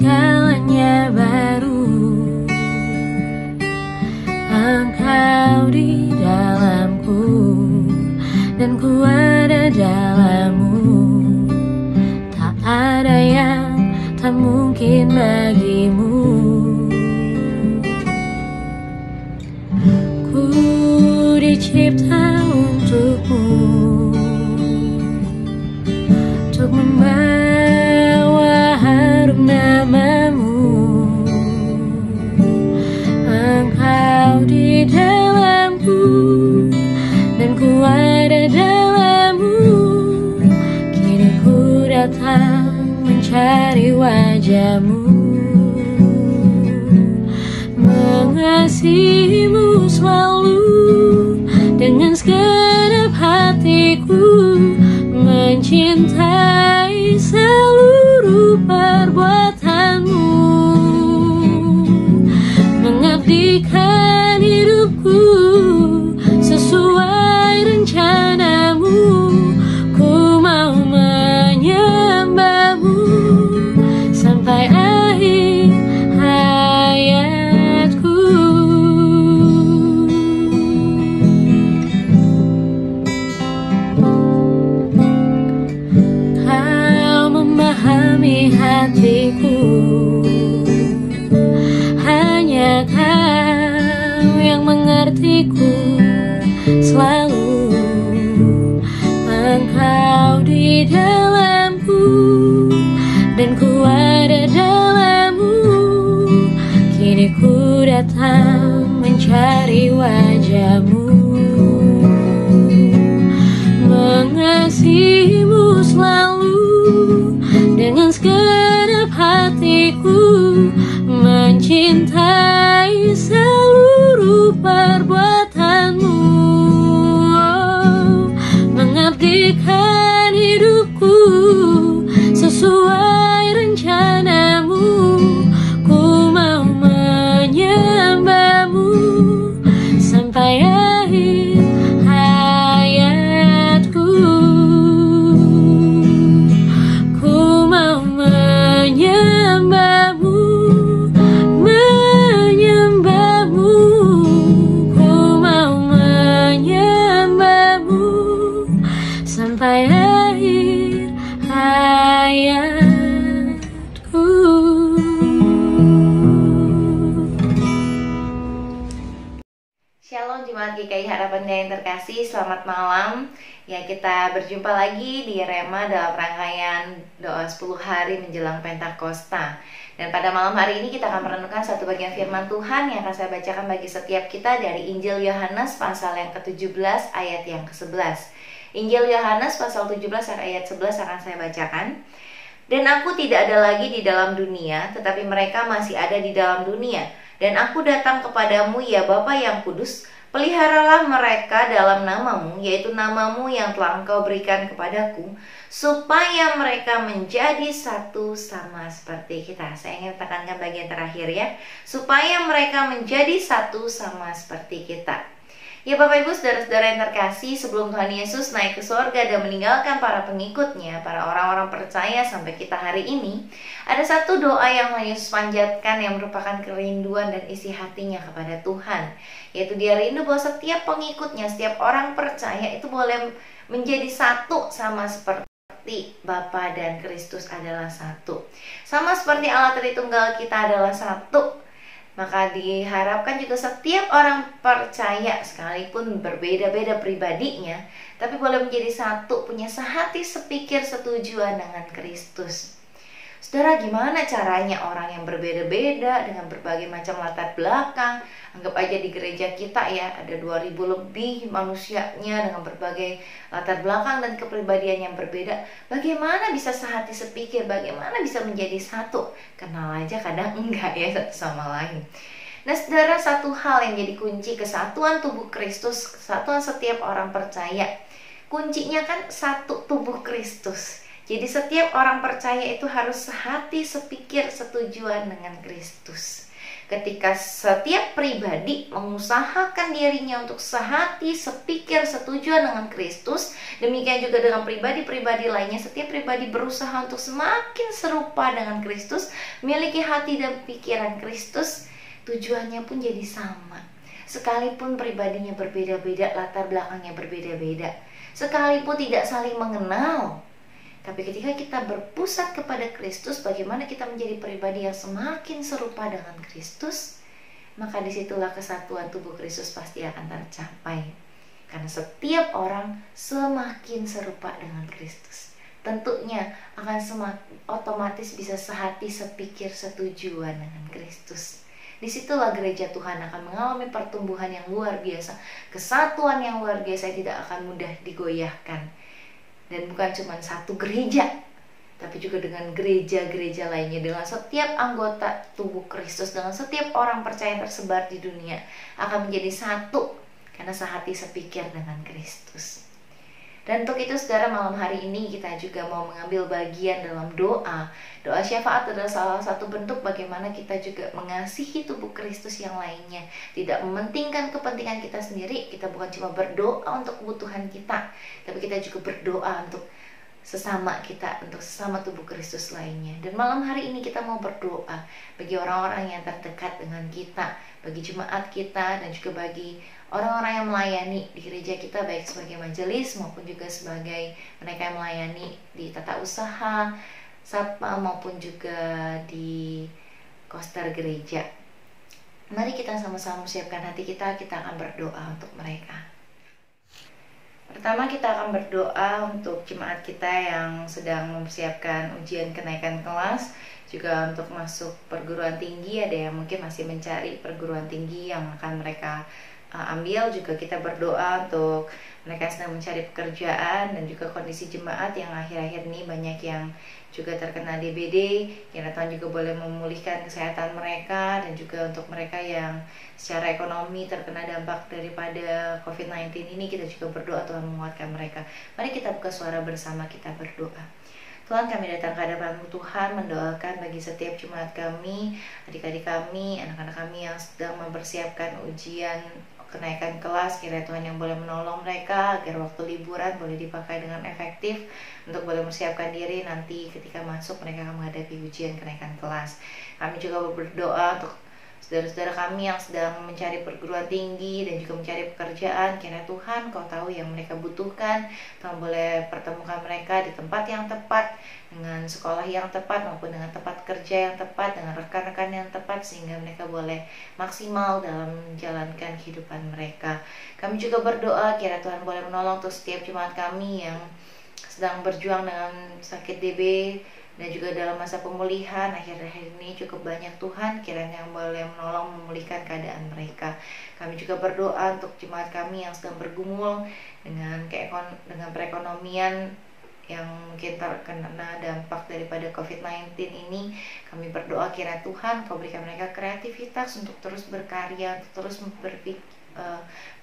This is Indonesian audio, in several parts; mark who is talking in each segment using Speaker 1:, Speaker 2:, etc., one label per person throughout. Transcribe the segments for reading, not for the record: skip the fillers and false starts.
Speaker 1: segalanya baru. Engkau di dalamku dan ku ada dalammu. Tak ada yang tak mungkin bagimu. Ku dicipta untukmu, untuk membawa harum namamu. Engkau di dalamku dan ku ada dalammu. Kini ku datang mencari wajahmu, mengasihimu selalu dengan segenap hatiku, mencintai seluruh perbuatanmu, mengabdikan hidupku sesuai rencanamu. Ku mau menyembahmu sampai akhir hayatku. Kau memahami hatiku, hanya Kau yang mengertiku selalu. Engkau di dalamku dan ku ada dalammu. Kini ku datang mencari wajahmu, mengasihimu selalu dengan segenap hatiku, mencintai seluruh perbuatanmu, mengabdikan hidupku sesuai rencanamu. Ku mau menyembahmu sampai akhir hayatku. Ku mau menyembahmu, menyembahmu. Ku mau menyembahmu sampai akhir hayatku.
Speaker 2: Shalom Jemaat GKI Harapan yang terkasih, selamat malam. Ya, kita berjumpa lagi di Rema dalam rangkaian doa 10 hari menjelang Pentakosta. Dan pada malam hari ini kita akan merenungkan satu bagian firman Tuhan yang akan saya bacakan bagi setiap kita dari Injil Yohanes pasal yang ke-17 ayat yang ke-11. Injil Yohanes pasal 17 ayat 11 akan saya bacakan. Dan aku tidak ada lagi di dalam dunia, tetapi mereka masih ada di dalam dunia. Dan aku datang kepadamu, ya Bapa yang kudus, peliharalah mereka dalam namamu, yaitu namamu yang telah Engkau berikan kepadaku, supaya mereka menjadi satu sama seperti kita. Saya ingin tekankan bagian terakhir ya, supaya mereka menjadi satu sama seperti kita. Ya Bapak Ibu Saudara-saudara yang terkasih, sebelum Tuhan Yesus naik ke surga dan meninggalkan para pengikutnya, para orang-orang percaya sampai kita hari ini, ada satu doa yang Tuhan Yesus panjatkan yang merupakan kerinduan dan isi hatinya kepada Tuhan, yaitu dia rindu bahwa setiap pengikutnya, setiap orang percaya itu boleh menjadi satu sama seperti Bapa dan Kristus adalah satu. Sama seperti Allah Tritunggal kita adalah satu, maka diharapkan juga setiap orang percaya sekalipun berbeda-beda pribadinya, tapi boleh menjadi satu, punya sehati, sepikir, setujuan dengan Kristus. Saudara, gimana caranya orang yang berbeda-beda dengan berbagai macam latar belakang? Anggap aja di gereja kita ya, ada 2000 lebih manusianya dengan berbagai latar belakang dan kepribadian yang berbeda. Bagaimana bisa sehati sepikir? Bagaimana bisa menjadi satu? Kenal aja kadang enggak ya satu sama lain. Nah saudara, satu hal yang jadi kunci kesatuan tubuh Kristus, kesatuan setiap orang percaya, kuncinya kan satu tubuh Kristus. Jadi setiap orang percaya itu harus sehati, sepikir, setujuan dengan Kristus. Ketika setiap pribadi mengusahakan dirinya untuk sehati, sepikir, setujuan dengan Kristus, demikian juga dengan pribadi-pribadi lainnya. Setiap pribadi berusaha untuk semakin serupa dengan Kristus, memiliki hati dan pikiran Kristus, tujuannya pun jadi sama. Sekalipun pribadinya berbeda-beda, latar belakangnya berbeda-beda, sekalipun tidak saling mengenal, tapi ketika kita berpusat kepada Kristus, bagaimana kita menjadi pribadi yang semakin serupa dengan Kristus, maka disitulah kesatuan tubuh Kristus pasti akan tercapai. Karena setiap orang semakin serupa dengan Kristus, tentunya akan otomatis bisa sehati, sepikir, setujuan dengan Kristus. Disitulah gereja Tuhan akan mengalami pertumbuhan yang luar biasa, kesatuan yang luar biasa yang tidak akan mudah digoyahkan. Dan bukan cuma satu gereja, tapi juga dengan gereja-gereja lainnya, dengan setiap anggota tubuh Kristus, dengan setiap orang percaya yang tersebar di dunia akan menjadi satu karena sehati sepikir dengan Kristus. Dan untuk itu saudara, malam hari ini kita juga mau mengambil bagian dalam doa. Doa syafaat adalah salah satu bentuk bagaimana kita juga mengasihi tubuh Kristus yang lainnya. Tidak mementingkan kepentingan kita sendiri. Kita bukan cuma berdoa untuk kebutuhan kita, tapi kita juga berdoa untuk sesama kita, untuk sesama tubuh Kristus lainnya. Dan malam hari ini kita mau berdoa bagi orang-orang yang terdekat dengan kita, bagi jemaat kita, dan juga bagi orang-orang yang melayani di gereja kita, baik sebagai majelis maupun juga sebagai mereka yang melayani di tata usaha, satpam maupun juga di koster gereja. Mari kita sama-sama siapkan hati kita akan berdoa untuk mereka. Pertama, kita akan berdoa untuk jemaat kita yang sedang mempersiapkan ujian kenaikan kelas, juga untuk masuk perguruan tinggi. Ada yang mungkin masih mencari perguruan tinggi yang akan mereka ambil. Juga kita berdoa untuk mereka yang sedang mencari pekerjaan, dan juga kondisi jemaat yang akhir-akhir ini banyak yang juga terkena DBD. Kiranya Tuhan juga boleh memulihkan kesehatan mereka, dan juga untuk mereka yang secara ekonomi terkena dampak daripada COVID-19 ini, kita juga berdoa Tuhan menguatkan mereka. Mari kita buka suara bersama, kita berdoa. Tuhan, kami datang ke hadapan-Mu Tuhan, mendoakan bagi setiap jemaat kami, adik-adik kami, anak-anak kami yang sedang mempersiapkan ujian kenaikan kelas. Kiranya Tuhan yang boleh menolong mereka agar waktu liburan boleh dipakai dengan efektif untuk boleh mempersiapkan diri nanti ketika masuk mereka akan menghadapi ujian kenaikan kelas. Kami juga berdoa untuk saudara-saudara kami yang sedang mencari perguruan tinggi dan juga mencari pekerjaan. Kiranya Tuhan, Kau tahu yang mereka butuhkan. Tuhan boleh pertemukan mereka di tempat yang tepat, dengan sekolah yang tepat maupun dengan tempat kerja yang tepat, dengan rekan-rekan yang tepat, sehingga mereka boleh maksimal dalam menjalankan kehidupan mereka. Kami juga berdoa kiranya Tuhan boleh menolong untuk setiap jemaat kami yang sedang berjuang dengan sakit DB dan juga dalam masa pemulihan. Akhir-akhir ini cukup banyak Tuhan, kiranya yang boleh menolong memulihkan keadaan mereka. Kami juga berdoa untuk jemaat kami yang sedang bergumul dengan perekonomian yang mungkin terkena dampak daripada COVID-19 ini. Kami berdoa kiranya Tuhan Kau berikan mereka kreativitas untuk terus berkarya, untuk terus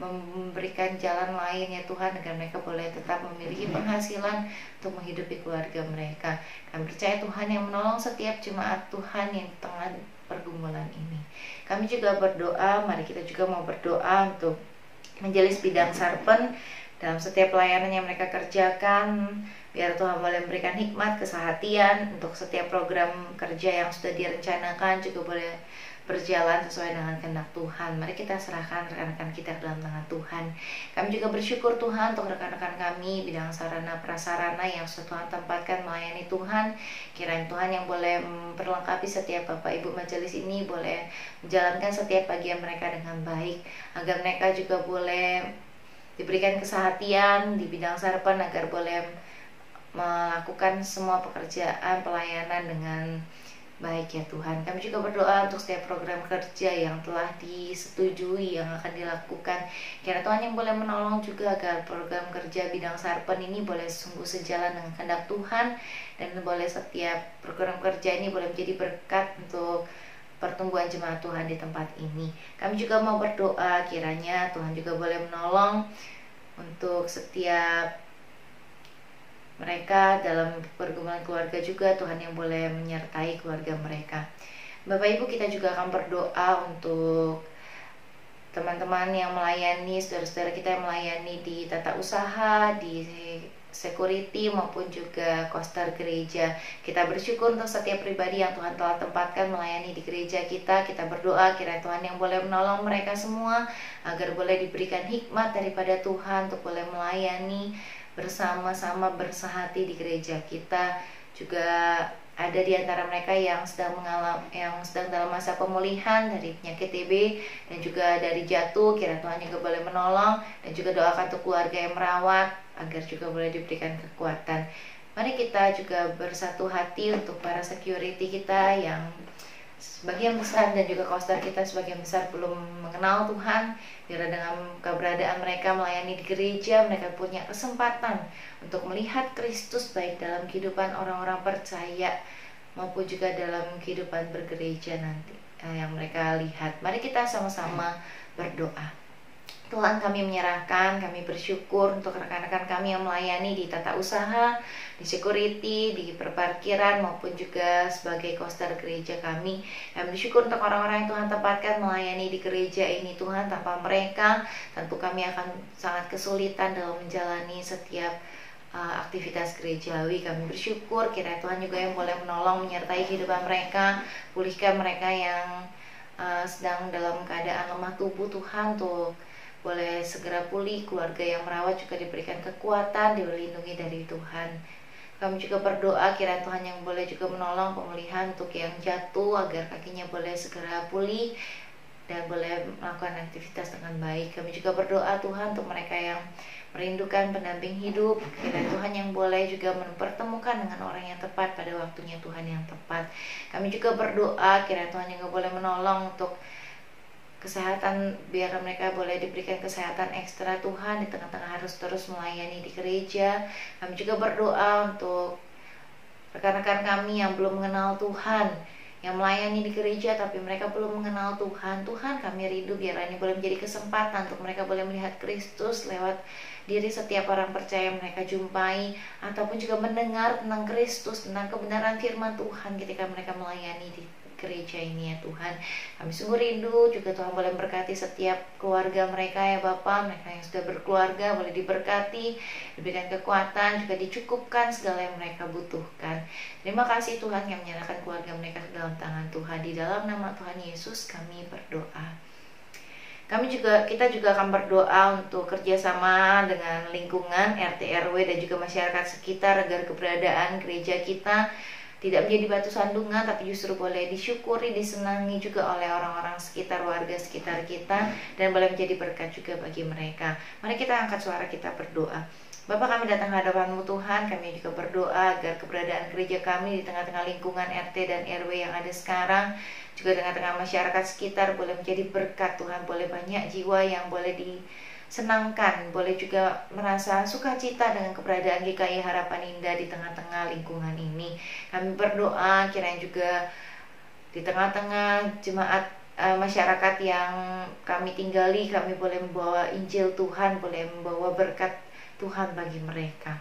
Speaker 2: memberikan jalan lain ya Tuhan, agar mereka boleh tetap memiliki penghasilan untuk menghidupi keluarga mereka. Kami percaya Tuhan yang menolong setiap jemaat Tuhan yang tengah pergumulan ini. Kami juga berdoa, mari kita juga mau berdoa untuk majelis bidang Sarpen dalam setiap pelayanan yang mereka kerjakan. Biar Tuhan boleh memberikan hikmat, kesehatian untuk setiap program kerja yang sudah direncanakan, juga boleh berjalan sesuai dengan kehendak Tuhan. Mari kita serahkan rekan-rekan kita dalam tangan Tuhan. Kami juga bersyukur Tuhan untuk rekan-rekan kami bidang sarana prasarana yang sudah Tuhan tempatkan melayani Tuhan. Kiranya Tuhan yang boleh memperlengkapi setiap Bapak Ibu majelis ini, boleh menjalankan setiap bagian mereka dengan baik, agar mereka juga boleh diberikan kesehatan di bidang Sarpen, agar boleh melakukan semua pekerjaan pelayanan dengan baik ya Tuhan. Kami juga berdoa untuk setiap program kerja yang telah disetujui yang akan dilakukan. Kiranya Tuhan yang boleh menolong juga agar program kerja bidang Sarpen ini boleh sungguh sejalan dengan kehendak Tuhan, dan boleh setiap program kerja ini boleh menjadi berkat untuk pertumbuhan jemaat Tuhan di tempat ini. Kami juga mau berdoa kiranya Tuhan juga boleh menolong untuk setiap mereka dalam pergumulan keluarga juga, Tuhan yang boleh menyertai keluarga mereka. Bapak Ibu, kita juga akan berdoa untuk teman-teman yang melayani, saudara-saudara kita yang melayani di tata usaha, di security maupun juga koster gereja. Kita bersyukur untuk setiap pribadi yang Tuhan telah tempatkan melayani di gereja kita. Kita berdoa kiranya Tuhan yang boleh menolong mereka semua agar boleh diberikan hikmat daripada Tuhan untuk boleh melayani bersama-sama bersehati di gereja kita. Juga ada di antara mereka yang sedang dalam masa pemulihan dari penyakit TB dan juga dari jatuh, kiranya Tuhan juga boleh menolong, dan juga doakan untuk keluarga yang merawat agar juga boleh diberikan kekuatan. Mari kita juga bersatu hati untuk para security kita yang sebagian besar dan juga koster kita sebagian besar belum mengenal Tuhan. Biar dengan keberadaan mereka melayani di gereja, mereka punya kesempatan untuk melihat Kristus baik dalam kehidupan orang-orang percaya maupun juga dalam kehidupan bergereja nanti yang mereka lihat. Mari kita sama-sama berdoa. Tuhan, kami menyerahkan, kami bersyukur untuk rekan-rekan kami yang melayani di tata usaha, di security, di perparkiran maupun juga sebagai koster gereja kami. Kami bersyukur untuk orang-orang yang Tuhan tempatkan melayani di gereja ini. Tuhan, tanpa mereka tentu kami akan sangat kesulitan dalam menjalani setiap aktivitas gerejawi. Kami bersyukur kiranya Tuhan juga yang boleh menolong menyertai kehidupan mereka, pulihkan mereka yang sedang dalam keadaan lemah tubuh. Tuhan, untuk boleh segera pulih, keluarga yang merawat juga diberikan kekuatan, dilindungi dari Tuhan. Kami juga berdoa kiranya Tuhan yang boleh juga menolong pemulihan untuk yang jatuh agar kakinya boleh segera pulih dan boleh melakukan aktivitas dengan baik. Kami juga berdoa Tuhan untuk mereka yang merindukan pendamping hidup, kiranya Tuhan yang boleh juga mempertemukan dengan orang yang tepat pada waktunya Tuhan yang tepat. Kami juga berdoa kiranya Tuhan yang boleh menolong untuk kesehatan, biar mereka boleh diberikan kesehatan ekstra Tuhan di tengah-tengah harus terus melayani di gereja. Kami juga berdoa untuk rekan-rekan kami yang belum mengenal Tuhan, yang melayani di gereja tapi mereka belum mengenal Tuhan. Tuhan, kami rindu biar ini boleh menjadi kesempatan untuk mereka boleh melihat Kristus lewat diri setiap orang percaya yang mereka jumpai, ataupun juga mendengar tentang Kristus, tentang kebenaran firman Tuhan ketika mereka melayani di gereja ini ya Tuhan. Kami sungguh rindu juga Tuhan boleh berkati setiap keluarga mereka ya Bapa, mereka yang sudah berkeluarga boleh diberkati, diberikan kekuatan, juga dicukupkan segala yang mereka butuhkan. Terima kasih Tuhan yang menyerahkan keluarga mereka ke dalam tangan Tuhan. Di dalam nama Tuhan Yesus kami berdoa. Kita juga akan berdoa untuk kerjasama dengan lingkungan, RT RW dan juga masyarakat sekitar agar keberadaan gereja kita tidak menjadi batu sandungan, tapi justru boleh disyukuri, disenangi juga oleh orang-orang sekitar, warga sekitar kita, dan boleh menjadi berkat juga bagi mereka. Mari kita angkat suara kita berdoa. Bapa, kami datang ke hadapan-Mu Tuhan, kami juga berdoa agar keberadaan gereja kami di tengah-tengah lingkungan RT dan RW yang ada sekarang, juga di tengah-tengah masyarakat sekitar boleh menjadi berkat Tuhan, boleh banyak jiwa yang boleh disenangkan, boleh juga merasa sukacita dengan keberadaan GKI Harapan Indah di tengah-tengah lingkungan ini. Kami berdoa kiranya juga di tengah-tengah jemaat masyarakat yang kami tinggali, kami boleh membawa Injil Tuhan, boleh membawa berkat Tuhan bagi mereka.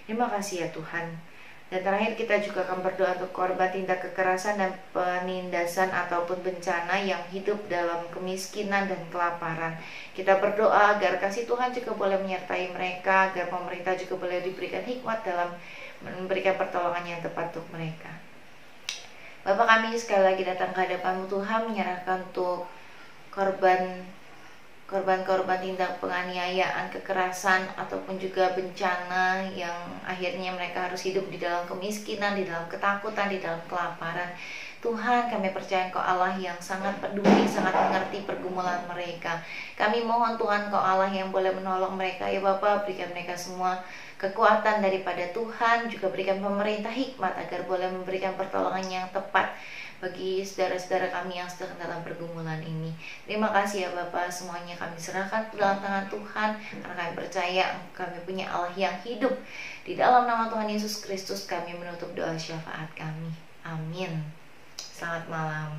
Speaker 2: Terima kasih ya Tuhan. Dan terakhir kita juga akan berdoa untuk korban tindak kekerasan dan penindasan ataupun bencana yang hidup dalam kemiskinan dan kelaparan. Kita berdoa agar kasih Tuhan juga boleh menyertai mereka, agar pemerintah juga boleh diberikan hikmat dalam memberikan pertolongan yang tepat untuk mereka. Bapak, kami sekali lagi datang ke hadapan-Mu Tuhan, menyerahkan untuk korban-korban tindak penganiayaan, kekerasan, ataupun juga bencana yang akhirnya mereka harus hidup di dalam kemiskinan, di dalam ketakutan, di dalam kelaparan. Tuhan, kami percaya Engkau Allah yang sangat peduli, sangat mengerti pergumulan mereka. Kami mohon Tuhan, Engkau Allah yang boleh menolong mereka. Ya Bapa, berikan mereka semua kekuatan daripada Tuhan, juga berikan pemerintah hikmat agar boleh memberikan pertolongan yang tepat bagi saudara-saudara kami yang sedang dalam pergumulan ini. Terima kasih ya Bapa, semuanya kami serahkan ke dalam tangan Tuhan, karena kami percaya kami punya Allah yang hidup. Di dalam nama Tuhan Yesus Kristus kami menutup doa syafaat kami. Amin. Selamat malam.